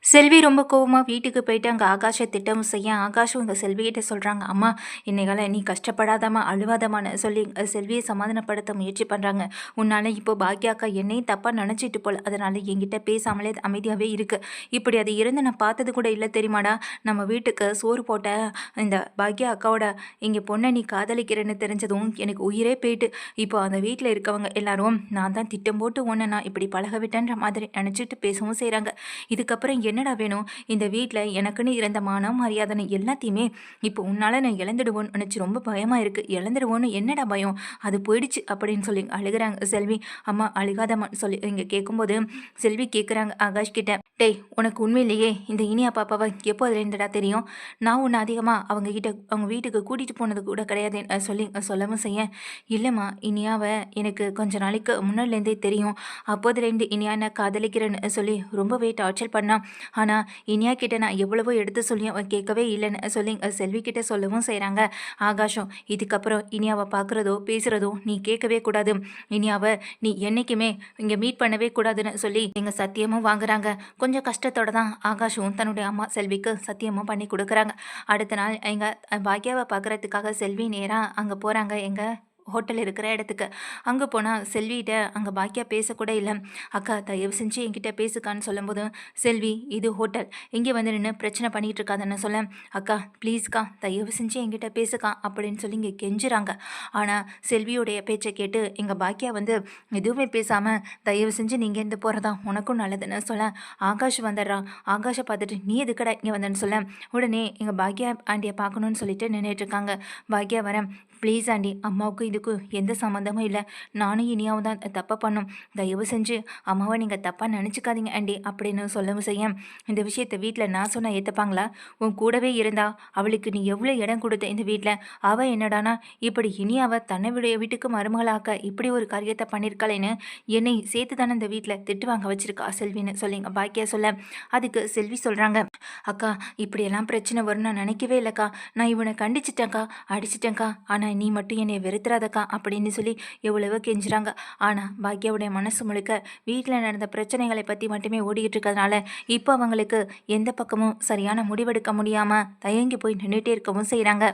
செல்வி ரொம்ப கோவமா வீட்டுக்கு போயிட்டு அங்கே ஆகாஷை திட்டம் செய்ய ஆகாஷும் இந்த செல்விகிட்ட சொல்கிறாங்க, அம்மா இன்னைக்கால நீ கஷ்டப்படாதம்மா அழுவாதம்மான்னு சொல்லி செல்வியை சமாதானப்படுத்த முயற்சி பண்ணுறாங்க. உன்னால் இப்போ பாக்கியாக்கா என்னையும் தப்பாக நினச்சிட்டு போல, அதனால் என்கிட்ட பேசாமலே அமைதியாகவே இருக்குது. இப்படி அது இருந்து நான் பார்த்தது கூட இல்லை தெரியுமாடா. நம்ம வீட்டுக்கு சோறு போட்ட இந்த பாக்கியா அக்காவோட இங்கே பொண்ணை நீ காதலிக்கிறேன்னு தெரிஞ்சதும் எனக்கு உயிரே போயிட்டு, இப்போ அந்த வீட்டில் இருக்கவங்க எல்லாரும் நான் தான் திட்டம் போட்டு ஒன்று நான் இப்படி பழக விட்டேன்ற மாதிரி நினச்சிட்டு பேசவும் செய்கிறாங்க. இதுக்கப்புறம் என்னடா வேணும்? இந்த வீட்டில் எனக்குன்னு இருந்த மானம் மரியாதை எல்லாத்தையுமே இப்போ உன்னால் நான் இழந்துடுவோன்னு நினச்சி ரொம்ப பயமாக இருக்குது. இழந்துடுவோன்னு என்னடா பயம்? அது போயிடுச்சு அப்படின்னு சொல்லி அழுகிறாங்க செல்வி. அம்மா அழுகாதம்மான்னு சொல்லி இங்கே கேட்கும்போது செல்வி கேட்குறாங்க ஆகாஷ் கிட்ட, டேய் உனக்கு உண்மையிலேயே இந்த இனியா பாப்பாவை எப்போ அதுலேருந்துடா தெரியும்? நான் ஒன்று அதிகமாக அவங்க வீட்டுக்கு கூட்டிகிட்டு போனது கூட கிடையாதுன்னு சொல்லி சொல்லவும் செய்ய, இல்லைம்மா இனியாவை எனக்கு கொஞ்ச நாளைக்கு முன்னாடிலேருந்தே தெரியும். அப்போதுலேருந்து இனியா நான் காதலிக்கிறேன்னு சொல்லி ரொம்பவே டார்ச்சர் பண்ணான். ஆனால் இனியா கிட்ட நான் எவ்வளவோ எடுத்து சொல்லியும் அவன் கேட்கவே இல்லைன்னு சொல்லி செல்வி கிட்ட சொல்லவும் செய்கிறாங்க ஆகாஷம். இதுக்கப்புறம் இனியாவை பார்க்குறதோ பேசுகிறதோ நீ கேட்கவே கூடாது. இனியாவை நீ என்றைக்குமே இங்கே மீட் பண்ணவே கூடாதுன்னு சொல்லி எங்கள் சத்தியமும் வாங்குறாங்க. கொஞ்சம் கஷ்டத்தோட தான் ஆகாஷும் தன்னுடைய அம்மா செல்விக்கு சத்தியமும் பண்ணி கொடுக்குறாங்க. அடுத்த நாள் எங்கள் பாக்யாவை பார்க்குறதுக்காக செல்வி நேராக அங்கே போகிறாங்க எங்கள் ஹோட்டல் இருக்கிற இடத்துக்கு. அங்கே போனால் செல்விகிட்ட அங்கே பாக்கியா பேசக்கூட இல்லை. அக்கா தயவு செஞ்சு என்கிட்ட பேசுக்கான்னு சொல்லும்போது, செல்வி இது ஹோட்டல், இங்கே வந்து நின்று பிரச்சனை பண்ணிகிட்டு இருக்காதுன்னு சொல்ல, அக்கா ப்ளீஸ்க்கா தயவு செஞ்சு என்கிட்ட பேசுக்கா அப்படின்னு சொல்லி இங்கே கெஞ்சுறாங்க. ஆனால் செல்வியோடைய பேச்சை கேட்டு எங்கள் பாக்கியா வந்து எதுவுமே பேசாமல், தயவு செஞ்சு நீங்கள் இருந்து போகிறதா உனக்கும் நல்லதுன்னு சொல்ல ஆகாஷ் வந்துடுறான். ஆகாஷை பார்த்துட்டு நீ எதுக்கடா இங்கே வந்தேன்னு சொல்ல, உடனே எங்கள் பாக்கியா ஆண்டியை பார்க்கணுன்னு சொல்லிட்டு நின்றுட்டுருக்காங்க. பாக்கியா வரேன், ப்ளீஸ் ஆண்டி அம்மாவுக்கு இதுக்கும் எந்த சம்மந்தமும் இல்லை, நானும் இனியாவும் தான் தப்பை பண்ணோம், தயவு செஞ்சு அம்மாவை நீங்கள் தப்பாக நினச்சிக்காதீங்க ஆண்டி அப்படின்னு சொல்லவும் செய்ய, இந்த விஷயத்தை வீட்டில் நான் சொன்னால் ஏற்றுப்பாங்களா? உன் கூடவே இருந்தா அவளுக்கு நீ எவ்வளோ இடம் கொடுத்த இந்த வீட்டில், அவள் என்னடானா இப்படி இனியாவை தன்னுடைய வீட்டுக்கு மருமகளாக்க இப்படி ஒரு காரியத்தை பண்ணியிருக்காளேன்னு என்னை சேர்த்து தானே இந்த வீட்டில் திட்டு வாங்க வச்சிருக்கா செல்வின்னு சொல்லிங்க பாக்கியா சொல்ல, அதுக்கு செல்வி சொல்கிறாங்க, அக்கா இப்படியெல்லாம் பிரச்சனை வரும்னு நான் நினைக்கவே இல்லைக்கா, நான் இவனை கண்டிச்சிட்டேன்க்கா, அடிச்சிட்டேன்க்கா, ஆனால் நீ மட்டும் என்னை வெறுத்துறாதக்கா அப்படின்னு சொல்லி எவ்வளவோ கெஞ்சுறாங்க. ஆனால் பாக்யாவுடைய மனசு முழுக்க வீட்டில் நடந்த பிரச்சனைகளை பற்றி மட்டுமே ஓடிக்கிட்டு இருக்கிறதுனால இப்போ அவங்களுக்கு எந்த பக்கமும் சரியான முடிவெடுக்க முடியாமல் தயங்கி போய் நின்றுட்டே இருக்கவும் செய்கிறாங்க.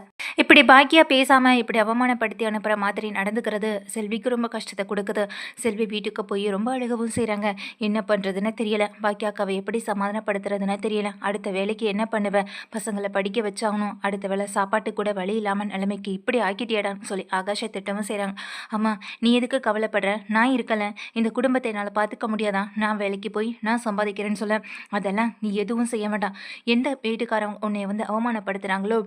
இப்படி பாக்கியா பேசாமல் இப்படி அவமானப்படுத்தி அனுப்புகிற மாதிரி நடந்துக்கிறது செல்விக்கு ரொம்ப கஷ்டத்தை கொடுக்குது. செல்வி வீட்டுக்கு போய் ரொம்ப அழுகவும் செய்கிறாங்க. என்ன பண்ணுறதுன்னு தெரியல, பாக்கியாக்காவை எப்படி சமாதானப்படுத்துறதுன்னு தெரியல, அடுத்த வேலைக்கு என்ன பண்ணுவேன், பசங்களை படிக்க வச்சாகணும், அடுத்த வேலை சாப்பாட்டு கூட வழி இல்லாமல் நிலைமைக்கு இப்படி ஆக்கிட்டியாடான்னு சொல்லி ஆகாஷை திட்டமும் செய்கிறாங்க. அம்மா நீ எதுக்கு கவலைப்படுற, நான் இருக்கல, இந்த குடும்பத்தை என்னால் பார்த்துக்க முடியாதான், நான் வேலைக்கு போய் நான் சம்பாதிக்கிறேன்னு சொல்ல, அதெல்லாம் நீ எதுவும் செய்ய வேண்டாம், எந்த வீட்டுக்காரங்க உன்னை வந்து அவமானப்படுத்துகிறாங்களோ,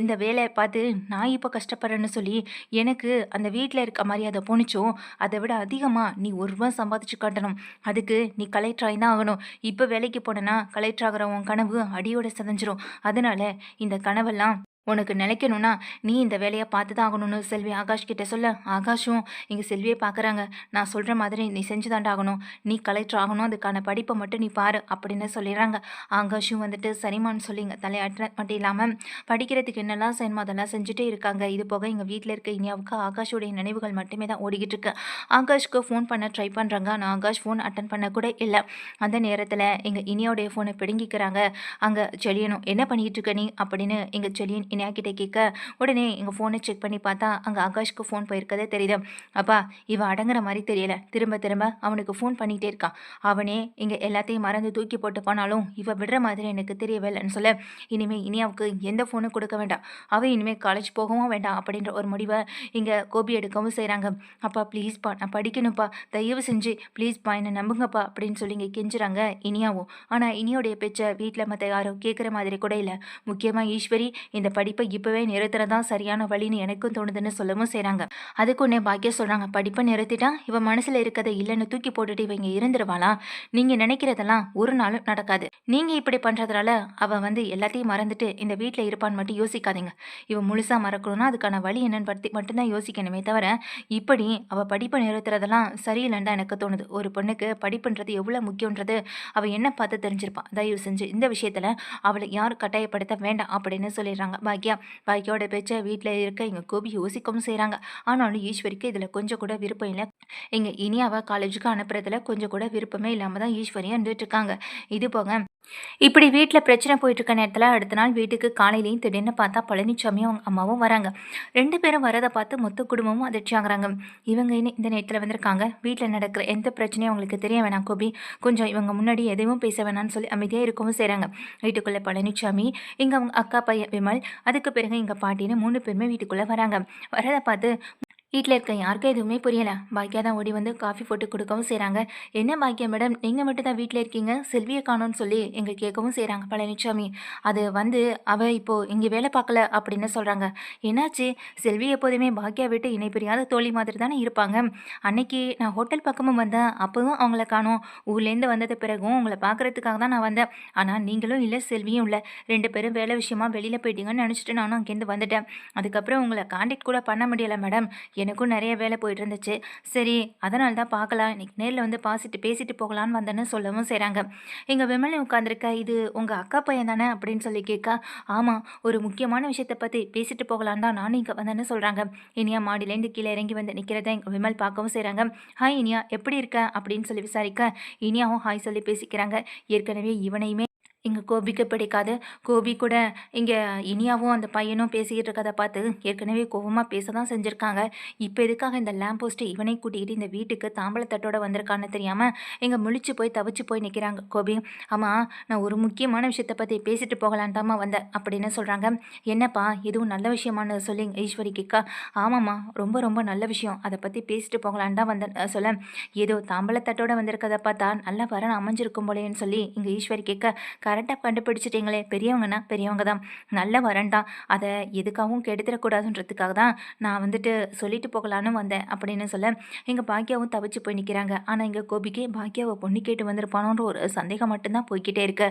எந்த வேலையை பார்த்து நான் இப்போ கஷ்டப்படுறேன்னு சொல்லி எனக்கு அந்த வீட்டில் இருக்க மரியாதை போனிச்சோ அதை விட அதிகமாக நீ ஒரு ரூபா சம்பாதிச்சு காட்டணும், அதுக்கு நீ கலெக்டர் ஆகி தான் ஆகணும், இப்போ வேலைக்கு போனேன்னா கலெக்டர் ஆகிற உன் கனவு அடியோட சிதைஞ்சிரும், அதனால இந்த கனவெல்லாம் உனக்கு நினைக்கணும்னா நீ இந்த வேலையை பார்த்து தான் ஆகணும்னு செல்வி ஆகாஷ் கிட்ட சொல்ல, ஆகாஷும் இங்கே செல்வியை பார்க்குறாங்க, நான் சொல்கிற மாதிரி நீ செஞ்சு தாண்டாகணும், நீ கலெக்டர் ஆகணும், அதுக்கான படிப்பை மட்டும் நீ பாரு அப்படின்னு சொல்லிடுறாங்க. ஆகாஷும் வந்துட்டு சரிமான்னு சொல்லி இங்கே தலையாட்டுற மட்டும் இல்லாமல் படிக்கிறதுக்கு என்னெல்லாம் செய்யணுமோ அதெல்லாம் செஞ்சுட்டே இருக்காங்க. இது போக எங்கள் வீட்டில் இருக்க இனியாவுக்கு ஆகாஷுடைய நினைவுகள் மட்டுமே தான் ஓடிக்கிட்டு இருக்கு. ஆகாஷ்க்கு ஃபோன் பண்ண ட்ரை பண்ணுறாங்க, ஆனால் ஆகாஷ் ஃபோன் அட்டன் பண்ண கூட இல்லை. அந்த நேரத்தில் எங்கள் இனியாவுடைய ஃபோனை பிடுங்கிக்கிறாங்க. அங்கே செழியனும் என்ன பண்ணிக்கிட்டு இருக்க நீ அப்படின்னு எங்கள் செழியன் இனியா கிட்டே கேட்க, உடனே எங்கள் ஃபோனை செக் பண்ணி பார்த்தா அங்கே ஆகாஷ்க்கு ஃபோன் போயிருக்கதே தெரியுது. அப்பா இவன் அடங்குற மாதிரி தெரியல, திரும்ப திரும்ப அவனுக்கு ஃபோன் பண்ணிகிட்டே இருக்கான், அவனே இங்கே எல்லாத்தையும் மறந்து தூக்கி போட்டு போனாலும் இவன் விடுற மாதிரி எனக்கு தெரியவே இல்லைன்னு சொல்ல, இனிமேல் இனியாவுக்கு எந்த ஃபோனும் கொடுக்க வேண்டாம், அவன் இனிமேல் காலேஜ் போகவும் வேண்டாம் அப்படின்ற ஒரு முடிவை இங்கே கோபி எடுக்கவும் செய்கிறாங்க. அப்பா ப்ளீஸ்ப்பா நான் படிக்கணும்ப்பா, தயவு செஞ்சு ப்ளீஸ்ப்பா என்னை நம்புங்கப்பா அப்படின்னு சொல்லி இங்கே கெஞ்சுறாங்க இனியாவும். ஆனால் இனியோடைய பேச்சை வீட்டில் மற்ற யாரும் கேட்குற மாதிரி கூட இல்லை. முக்கியமாக ஈஸ்வரி இந்த படிப்பை இப்போவே நிறுத்துறதான் சரியான வழின்னு எனக்கும் தோணுதுன்னு சொல்லவும் செய்கிறாங்க. அதுக்கு உடனே பாக்கியா சொல்கிறாங்க, படிப்பை நிறுத்திட்டா இவன் மனசில் இருக்கிறத இல்லைன்னு தூக்கி போட்டுட்டு இவங்க இருந்துருவாளா, நீங்கள் நினைக்கிறதெல்லாம் ஒரு நாளும் நடக்காது, நீங்கள் இப்படி பண்ணுறதுனால அவன் வந்து எல்லாத்தையும் மறந்துட்டு இந்த வீட்டில் இருப்பான்னு மட்டும் யோசிக்காதீங்க, இவன் முழுசாக மறக்கணும்னா அதுக்கான வழி என்னன்னு பற்றி மட்டும்தான் யோசிக்கணுமே தவிர இப்படி அவள் படிப்பை நிறுத்துறதெல்லாம் சரியில்லைன்னு தான் எனக்கு தோணுது. ஒரு பொண்ணுக்கு படிப்புன்றது எவ்வளோ முக்கியன்றது அவள் என்ன பார்த்து தெரிஞ்சிருப்பான், தயவு செஞ்சு இந்த விஷயத்தில் அவளை யாரும் கட்டாயப்படுத்த வேண்டாம் அப்படின்னு சொல்லிடுறாங்க பாக்கியா. பாக்கியோட பேச்சை வீட்டில் இருக்க எங்கள் கோபி யோசிக்கவும் செய்கிறாங்க. ஆனாலும் ஈஸ்வரிக்கு இதில் கொஞ்சம் கூட விருப்பம் இல்லை. எங்கள் இனியாவை காலேஜுக்கு அனுப்புறதுல கொஞ்சம் கூட விருப்பமே இல்லாமல் தான் ஈஸ்வரியும் இருந்துட்டு இருக்காங்க. இது போக இப்படி வீட்டில் பிரச்சனை போயிட்டு இருக்க நேரத்தில் அடுத்த நாள் வீட்டுக்கு காலையிலையும் திடீர்னு பார்த்தா பழனிசாமியும் அவங்க அம்மாவும் வராங்க. 2 பேரும் வரதை பார்த்து மொத்த குடும்பமும் அதிர்ச்சி ஆகுறாங்க. இவங்க இந்த நேரத்தில் வந்திருக்காங்க, வீட்டில் நடக்கிற எந்த பிரச்சனையும் அவங்களுக்கு தெரிய வேணாம் கோபி, கொஞ்சம் இவங்க முன்னாடி எதையும் பேச வேணாம்னு சொல்லி அமைதியாக இருக்கவும் செய்கிறாங்க. வீட்டுக்குள்ளே பழனிசாமி, இங்கே அவங்க அக்கா பையன் விமல், அதுக்கு பிறகு எங்கள் பாட்டின்னு 3 பேருமே வீட்டுக்குள்ளே வராங்க. வரதை பார்த்து வீட்டில் இருக்க யாருக்கும் எதுவுமே புரியலை. பாக்கியா தான் ஓடி வந்து காஃபி போட்டு கொடுக்கவும் செய்கிறாங்க. என்ன பாக்கியா மேடம், நீங்கள் மட்டும் தான் வீட்டில் இருக்கீங்க, செல்வியை காணோன்னு சொல்லி எங்கள் கேட்கவும் செய்கிறாங்க பழனிசாமி. அது வந்து அவள் இப்போது இங்கே வேலை பார்க்கல அப்படின்னு சொல்கிறாங்க. என்னாச்சு? செல்வி எப்போதுமே பாக்கியா விட்டு இணை பிரியாத தோழி மாதிரி தானே இருப்பாங்க. அன்னைக்கு நான் ஹோட்டல் பக்கமும் வந்தேன், அப்போவும் அவங்கள காணோம். ஊர்லேருந்து வந்தது பிறகும் உங்களை பார்க்குறதுக்காக தான் நான் வந்தேன். ஆனால் நீங்களும் இல்லை, செல்வியும் இல்லை. 2 பேரும் வேலை விஷயமா வெளியில் போயிட்டீங்கன்னு நினச்சிட்டு நானும் அங்கேருந்து வந்துட்டேன். அதுக்கப்புறம் உங்களை காண்டாக்ட் கூட பண்ண முடியலை மேடம். எனக்கும் நிறைய வேலை போயிட்டு இருந்துச்சு. சரி, அதனால தான் பார்க்கலாம், இன்னைக்கு நேரில் வந்து பேசிட்டு போகலான்னு வந்தேன்னு சொல்லவும் செய்கிறாங்க. எங்கள் விமலி உட்காந்துருக்க, இது உங்கள் அக்கா பையன் தானே அப்படின்னு சொல்லி கேட்க, ஆமாம், ஒரு முக்கியமான விஷயத்தை பற்றி பேசிட்டு போகலான்னு தான் நானும் இங்கே வந்தேன்னு சொல்கிறாங்க. இனியா மாடியிலேருந்து கீழே இறங்கி வந்து நிற்கிறத எங்கள் விமல் பார்க்கவும் செய்கிறாங்க. ஹாய் இனியா, எப்படி இருக்க அப்படின்னு சொல்லி விசாரிக்க, இனியாவும் ஹாய் சொல்லி பேசிக்கிறாங்க. ஏற்கனவே இவனையுமே இங்கே கோபிக்கு பிடிக்காது. கோபி கூட இங்கே இனியாவும் அந்த பையனும் பேசிக்கிட்டு இருக்கதை பார்த்து ஏற்கனவே கோவமாக பேச தான் செஞ்சுருக்காங்க. இப்போ எதுக்காக இந்த லேம்ப் போஸ்ட்டு இவனை கூட்டிகிட்டு இந்த வீட்டுக்கு தாம்பளத்தட்டோட வந்திருக்கான்னு தெரியாமல் இங்கே முழிச்சு போய் தவிச்சு போய் நிற்கிறாங்க கோபி. ஆமாம், நான் ஒரு முக்கியமான விஷயத்தை பற்றி பேசிட்டு போகலான் தாம்மா வந்தேன் அப்படின்னு சொல்கிறாங்க. என்னப்பா, எதுவும் நல்ல விஷயமானு சொல்லி ஈஸ்வரி கேட்கா. ஆமாம்மா, ரொம்ப ரொம்ப நல்ல விஷயம், அதை பற்றி பேசிட்டு போகலான் தான் வந்தேன் சொல்ல. ஏதோ தாம்பளத்தட்டோட வந்திருக்கதை பார்த்தா நல்லா வரணும் அமைஞ்சிருக்கும் போலேன்னு சொல்லி இங்கே ஈஸ்வரி கேட்க, கரெக்டாக கண்டுபிடிச்சிட்டிங்களே, பெரியவங்கன்னா பெரியவங்க தான், நல்ல வரன் தான், அதை எதுக்காகவும் கெடுத்துடக்கூடாதுன்றதுக்காக தான் நான் வந்துட்டு சொல்லிட்டு போகலான்னு வந்தேன் அப்படின்னு சொல்ல, எங்கள் பாக்கியாவும் தவிச்சு போய் நிற்கிறாங்க. ஆனால் எங்கள் கோபிக்கே பாக்கியாவை பொண்ணு கேட்டு வந்திருப்பானோன்ற ஒரு சந்தேகம் மட்டும்தான் போய்கிட்டே இருக்கு.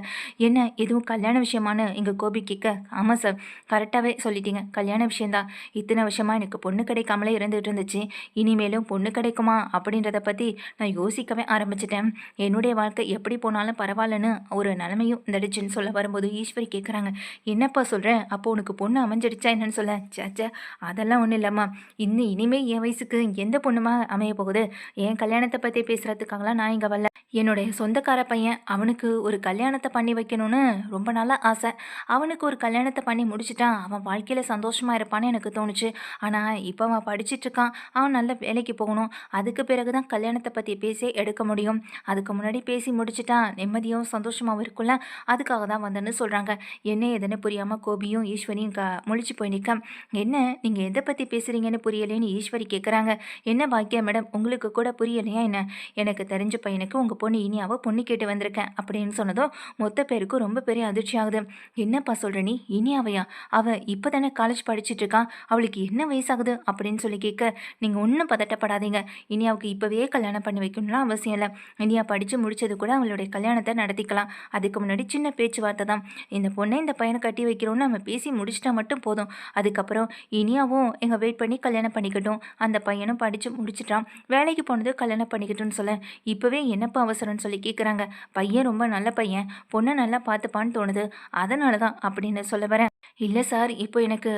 என்ன, எதுவும் கல்யாண விஷயமானு எங்கள் கோபி கேட்க, ஆமாம் சார், கரெக்டாகவே சொல்லிட்டீங்க, கல்யாண விஷயந்தான். இத்தனை வருஷமாக எனக்கு பொண்ணு கிடைக்காமலே இருந்துகிட்டு இருந்துச்சு, இனிமேலும் பொண்ணு கிடைக்குமா அப்படின்றத பற்றி நான் யோசிக்கவே ஆரம்பிச்சிட்டேன். என்னுடைய வாழ்க்கை எப்படி போனாலும் பரவாயில்லன்னு ஒரு நிலைமையும் வந்துடுச்சுன்னு சொல்ல வரும்போது ஈஸ்வரி கேட்குறாங்க, என்னப்பா சொல்கிறேன், அப்போ உனக்கு பொண்ணு அமைஞ்சிடுச்சா என்னன்னு சொல்ல. சேச்சே, அதெல்லாம் ஒன்றும் இல்லைம்மா, இனிமேல் என் வயசுக்கு எந்த பொண்ணுமா அமைய போகுது, என் கல்யாணத்தை பற்றி பேசுகிறதுக்காகலாம் நான் இங்கே வரல. என்னுடைய சொந்தக்கார பையன், அவனுக்கு ஒரு கல்யாணத்தை பண்ணி வைக்கணும்னு ரொம்ப நாளாக ஆசை. அவனுக்கு ஒரு கல்யாணத்தை பண்ணி முடிச்சிட்டான், அவன் வாழ்க்கையில் சந்தோஷமாக இருப்பான்னு எனக்கு தோணுச்சு. ஆனால் இப்போ அவன் படிச்சிட்ருக்கான், அவன் நல்ல வேலைக்கு போகணும், அதுக்கு பிறகு தான் கல்யாணத்தை பற்றி பேசி எடுக்க முடியும். அதுக்கு முன்னாடி பேசி முடிச்சிட்டான் நிம்மதியும் சந்தோஷமாகவும் இருக்குல்ல, அதுக்காக தான் வந்தேன்னு சொல்கிறாங்க. என்ன எதுன்னு புரியாமல் கோபியும் ஈஸ்வரியும் முழிச்சு போய் நிற்க, என்ன நீங்கள் எதை பற்றி பேசுகிறீங்கன்னு புரியலேன்னு ஈஸ்வரி கேட்குறாங்க. என்ன பாக்கியா மேடம், உங்களுக்கு கூட புரியலையா என்ன? எனக்கு தெரிஞ்ச பையனுக்கு உங்கள் பொண்ணு இனியாவை பொண்ணு கேட்டு வந்திருக்கேன் அப்படின்னு சொன்னதும் மொத்த பேருக்கும் ரொம்ப பெரிய அதிர்ச்சி ஆகுது. என்னப்பா சொல்கிற நீ, இனியாவையா? அவள் இப்போ தானே காலேஜ் படிச்சுட்டு இருக்கான், அவளுக்கு என்ன வயசாகுது அப்படின்னு சொல்லி கேட்க, நீங்கள் ஒன்றும் பதட்டப்படாதீங்க, இனியாவுக்கு இப்போவே கல்யாணம் பண்ணி வைக்கணும்லாம் அவசியம் இல்லை. இனியா படித்து முடித்தது கூட அவளுடைய கல்யாணத்தை நடத்திக்கலாம். அதுக்கு முன்னாடி சின்ன பேச்சுவார்த்தை தான், இந்த பொண்ணை இந்த பையனை கட்டி வைக்கிறோன்னு நம்ம பேசி முடிச்சிட்டா மட்டும் போதும். அதுக்கப்புறம் இனியாவும் எங்கள் வெயிட் பண்ணி கல்யாணம் பண்ணிக்கட்டும், அந்த பையனும் படித்து முடிச்சிட்டான், வேலைக்கு போனது கல்யாணம் பண்ணிக்கட்டும்னு சொல்ல, இப்போவே என்னப்பா அவசரம்னு சொல்லி கேட்குறாங்க. பையன் ரொம்ப நல்ல பையன், பொண்ணை நல்லா பார்த்துப்பான்னு தோணுது, அதனால தான் அப்படின்னு சொல்ல வரேன். இல்லை சார், இப்போ எனக்கு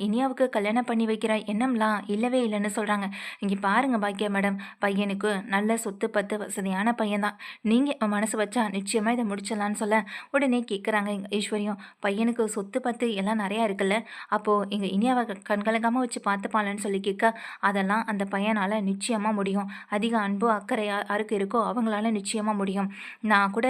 இனியாவுக்கு கல்யாணம் பண்ணி வைக்கிற எண்ணம்லாம் இல்லவே இல்லைன்னு சொல்கிறாங்க. இங்கே பாருங்கள் பாக்கியா மேடம், பையனுக்கு நல்ல சொத்து பத்து வசதியான பையன்தான், நீங்கள் மனசு வச்சா நிச்சயமாக இதை முடிச்சிடலான்னு சொல்ல, உடனே கேட்குறாங்க எங்கள் ஈஸ்வரியும், பையனுக்கு சொத்து பத்து எல்லாம் நிறையா இருக்குல்ல, அப்போது எங்கள் இனியாவை கண்கலங்காமல் வச்சு பார்த்துப்பாளன்னு சொல்லி கேட்க, அதெல்லாம் அந்த பையனால் நிச்சயமாக முடியும், அதிக அன்பு அக்கறை யாருக்கு இருக்கோ அவங்களால நிச்சயமாக முடியும். நான் கூட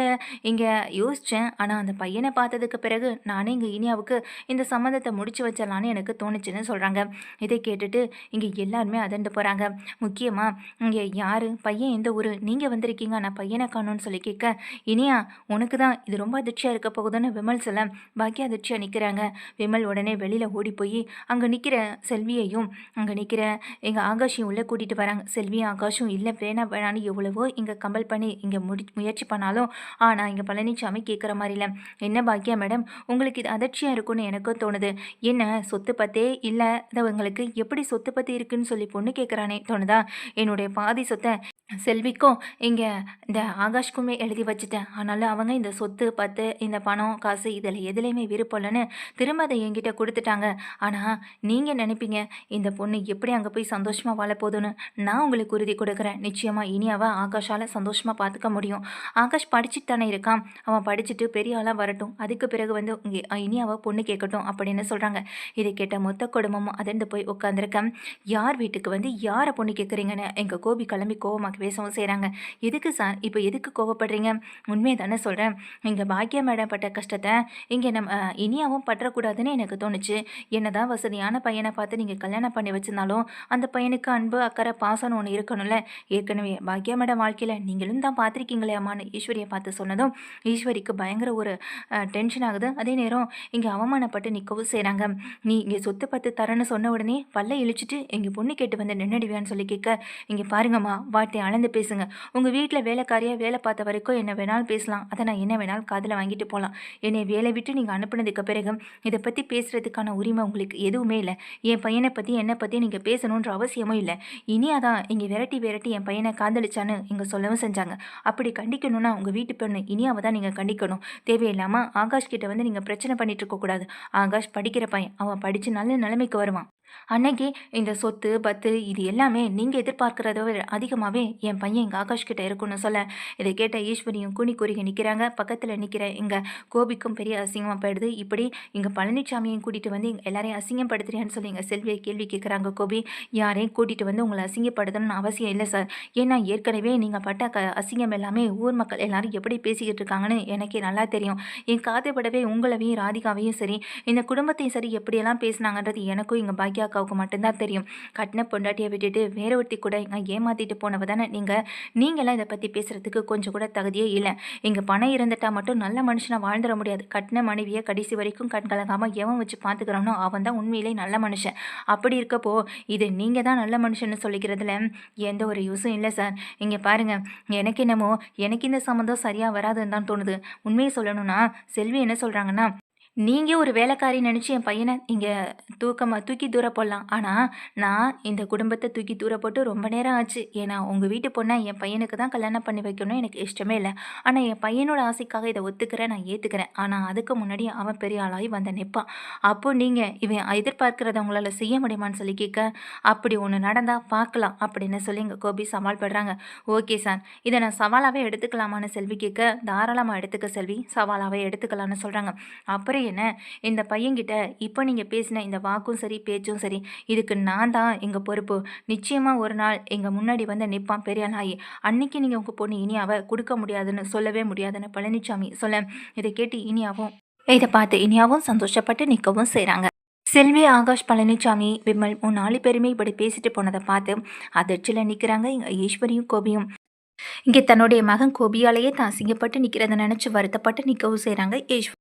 இங்கே யோசித்தேன், ஆனால் அந்த பையனை பார்த்ததுக்கு பிறகு நானே இங்கே இனியாவுக்கு இந்த சம்மந்தத்தை முடிச்சு வச்சிடலான்னு எனக்கு தோணுச்சுன்னு சொல்கிறாங்க. இதை கேட்டுட்டு இங்கே எல்லாருமே அதண்டு போகிறாங்க. முக்கியமாக இங்கே யார், பையன் எந்த ஊர், நீங்கள் வந்திருக்கீங்க, நான் பையனை காணோன்னு சொல்லி கேட்க, இனியா உனக்கு தான் இது ரொம்ப அதிர்ச்சியாக இருக்க போகுதுன்னு விமல் சொல்ல, பாக்கியா அதிர்ச்சியாக நிற்கிறாங்க. விமல் உடனே வெளியில் ஓடி போய் அங்கே நிற்கிற செல்வியையும் அங்கே நிற்கிற எங்கள் ஆகாஷையும் உள்ளே கூட்டிகிட்டு வராங்க. செல்வியும் ஆகாஷும் இல்லை வேணான்னு எவ்வளவோ இங்கே கம்பல் பண்ணி இங்கே முயற்சி பண்ணாலும் ஆனால் இங்கே பழனிசாமி கேட்குற மாதிரி இல்லை. என்ன பாக்கியா மேடம், உங்களுக்கு இது அதிர்ச்சியாக இருக்கும்னு எனக்கு எனக்கும் தோணுது. என்ன சொத்து பத்தே இல்லாதவங்களுக்கு எப்படி சொத்து பத்து இருக்குன்னு சொல்லி பொண்ணு கேட்குறானே தோணுதா? என்னுடைய பாதி சொத்த செல்விக்கும், இங்க இந்த ஆகாஷ்க்குமே எழுதி வச்சுட்டேன். ஆனாலும் அவங்க இந்த சொத்து, பத்து, இந்த பணம், காசு இதில எதுலயுமே விருப்பம் இல்லன்னு திரும்ப அத என்கிட்ட குடுத்துட்டாங்க. ஆனா, நீங்க நெனைப்பீங்க, இந்த பொண்ணு எப்படி அங்க போய் சந்தோஷமா வாழப்போதுன்னு. நான் உங்களுக்கு உறுதி குடுக்குறேன். நிச்சயமா இனியாவ ஆகாஷால சந்தோஷமா பாத்துக்க முடியும். ஆகாஷ் படிச்சுட்டு தானே இருக்கான். அவன் படிச்சுட்டு பெரிய ஆளா வரட்டும். அதுக்கு பிறகு வந்து இங்க இனியாவ பொண்ணு கேட்கட்டும் அப்படின்னு சொல்றாங்க. இதை கேட்ட மொத்த குடும்பமும் அதிர்ந்து போய் உட்காந்துருக்க. யார் வீட்டுக்கு வந்து யார பொண்ணு கேட்குறீங்கன்னு எங்க கோபி கிளம்பி கோவமா பேசவும் செய்கிறாங்க. எதுக்கு சார் இப்போ எதுக்கு கோவப்படுறீங்க? உண்மையை தானே சொல்கிறேன். இங்கே பாக்கியா மேடம் பட்ட கஷ்டத்தை இங்கே நம்ம இனியாவும் பற்றக்கூடாதுன்னு எனக்கு தோணுச்சு. என்னதான் வசதியான பையனை பார்த்து நீங்கள் கல்யாணம் பண்ணி வச்சிருந்தாலும் அந்த பையனுக்கு அன்பு அக்கறை பாசம்னு ஒன்று இருக்கணும்ல. ஏற்கனவே பாக்கியா மேடம் வாழ்க்கையில் நீங்களும் தான் பார்த்துருக்கீங்களே அம்மான்னு ஈஸ்வரியை பார்த்து சொன்னதும் ஈஸ்வரிக்கு பயங்கர ஒரு டென்ஷன் ஆகுது. அதே நேரம் இங்கே அவமானப்பட்டு நிற்கவும் செய்கிறாங்க. நீ இங்கே சொத்து பத்து தரேன்னு சொன்ன உடனே பல்ல இழிச்சிட்டு எங்கள் பொண்ணு கேட்டு வந்து நின்றுடுவியான்னு சொல்லி கேட்க, இங்கே பாருங்கம்மா வார்த்தை அளந்து பேசுங்க. உங்கள் வீட்டில் வேலைக்காரியாக வேலை பார்த்த வரைக்கும் என்ன வேணாலும் பேசலாம். அதை நான் என்ன வேணாலும் காதில் வாங்கிட்டு போகலாம். என்னை வேலை விட்டு நீங்கள் அனுப்புனதுக்கு பிறகு இதை பற்றி பேசுகிறதுக்கான உரிமை உங்களுக்கு எதுவுமே இல்லை. என் பையனை பற்றி என்னை பற்றி நீங்கள் பேசணுன்ற அவசியமும் இல்லை. இனியாதான் இங்கே விரட்டி விரட்டி என் பையனை காதலிச்சான்னு இங்கே சொல்லவும் செஞ்சாங்க. அப்படி கண்டிக்கணும்னா உங்கள் வீட்டு பெண்ணு இனியாவை தான் நீங்கள் கண்டிக்கணும். தேவையில்லாமல் ஆகாஷ் கிட்ட வந்து நீங்கள் பிரச்சனை பண்ணிட்டு இருக்கக்கூடாது. ஆகாஷ் படிக்கிற பையன், அவன் படித்து நல்ல நிலைமைக்கு வருவான். அன்னைக்கு இந்த சொத்து பத்து இது எல்லாமே நீங்கள் எதிர்பார்க்கிறத விட அதிகமாகவே என் பையன் எங்கள் ஆகாஷ் கிட்ட இருக்குன்னு சொல்ல, இதை கேட்ட ஈஸ்வரியும் கூனி குறுகி நிற்கிறாங்க. பக்கத்தில் நிற்கிற எங்கள் கோபிக்கும் பெரிய அசிங்கமாக போயிடுது. இப்படி இங்கே பழனிசாமியையும் கூட்டிகிட்டு வந்து எல்லாரையும் அசிங்கப்படுத்துறியான்னு சொல்லி எங்கள் செல்வியை கேள்வி கேட்குறாங்க. கோபி, யாரையும் கூட்டிகிட்டு வந்து உங்களை அசிங்கப்படுத்தணும்னு அவசியம் இல்லை சார். ஏன்னா ஏற்கனவே நீங்கள் பட்ட அசிங்கம் எல்லாமே ஊர் மக்கள் எல்லாரும் எப்படி பேசிக்கிட்டு இருக்காங்கன்னு எனக்கே நல்லா தெரியும். என் காதைப்படவே உங்களையும் ராதிகாவையும் சரி இந்த குடும்பத்தையும் சரி எப்படியெல்லாம் பேசினாங்கன்றது எனக்கும் எங்கள் பாக்கியா அக்காவுக்கு மட்டும்தான் தெரியும். கட்டின பொண்டாட்டியை விட்டுட்டு வேற ஒருத்தி கூட ஏமாத்திட்டு போனவ தானே நீங்களாம் இதை பற்றி பேசுறதுக்கு கொஞ்சம் கூட தகுதியே இல்லை. இங்கே பணம் இருந்துட்டா மட்டும் நல்ல மனுஷனா வாழ்ந்துட முடியாது. கட்டின மனைவியை கடைசி வரைக்கும் கண் கலங்காமல் எவன் வச்சு பார்த்துக்கிறானோ அவன் தான் உண்மையிலே நல்ல மனுஷன். அப்படி இருக்கப்போ இது நீங்கள் தான் நல்ல மனுஷன்னு சொல்லிக்கிறதுல எந்த ஒரு யூஸும் இல்லை சார். இங்கே பாருங்க, எனக்கு என்னமோ எனக்கு இந்த சம்மந்தம் சரியாக வராதுன்னு தான் தோணுது. உண்மையை சொல்லணும்னா செல்வி என்ன சொல்கிறாங்கன்னா, நீங்கள் ஒரு வேலைக்காரி நினச்சி என் பையனை இங்கே தூக்கி தூர போடலாம். ஆனால் நான் இந்த குடும்பத்தை தூக்கி தூர போட்டு ரொம்ப நேரம் ஆச்சு. ஏன்னா உங்கள் வீட்டு பொண்ணை என் பையனுக்கு தான் கல்யாணம் பண்ணி வைக்கணும் எனக்கு இஷ்டமே இல்லை. ஆனால் என் பையனோட ஆசைக்காக இதை ஒத்துக்கிறேன், நான் ஏற்றுக்கிறேன். ஆனால் அதுக்கு முன்னாடி அவன் பெரிய ஆளாகி வந்து நிற்பான். அப்போ நீங்கள் இவன் எதிர்பார்க்கிறத உங்களால் செய்ய முடியுமான்னு சொல்லி கேட்க, அப்படி ஒன்று நடந்தால் பார்க்கலாம் அப்படின்னு சொல்லி எங்கள் கோபி சவால் படுறாங்க. ஓகே சார், இதை நான் சவாலாகவே எடுத்துக்கலாமான்னு செல்வி கேட்க, தாராளமாக எடுத்துக்க செல்வி, சவாலாகவே எடுத்துக்கலான்னு சொல்கிறாங்க. அப்புறம் என்ன, இந்த பையன்கிட்ட இப்போ நீங்கள் பேசின இந்த வாக்கும் சரி பேச்சும் சரி இதுக்கு நான் தான் எங்கள் பொறுப்பு. நிச்சயமாக ஒரு நாள் எங்கள் முன்னாடி வந்து நிற்பான் பெரிய நாயி. அன்னைக்கு நீங்கள் உங்கள் பொண்ணு இனியாவை கொடுக்க முடியாதுன்னு சொல்லவே முடியாதுன்னு பழனிசாமி சொல்ல, இதை கேட்டு இதை பார்த்து இனியாவும் சந்தோஷப்பட்டு நிற்கவும் செய்கிறாங்க. செல்வி, ஆகாஷ், பழனிசாமி, விமல் 4 பேருமே இப்படி பேசிட்டு போனதை பார்த்து அதிர்ச்சியில் நிற்கிறாங்க இங்கே ஈஸ்வரியும் கோபியும். இங்கே தன்னுடைய மகன் கோபியாலேயே தான் அசிங்கப்பட்டு நிற்கிறத நினச்சி வருத்தப்பட்டு நிற்கவும் செய்கிறாங்க ஈஸ்வரி.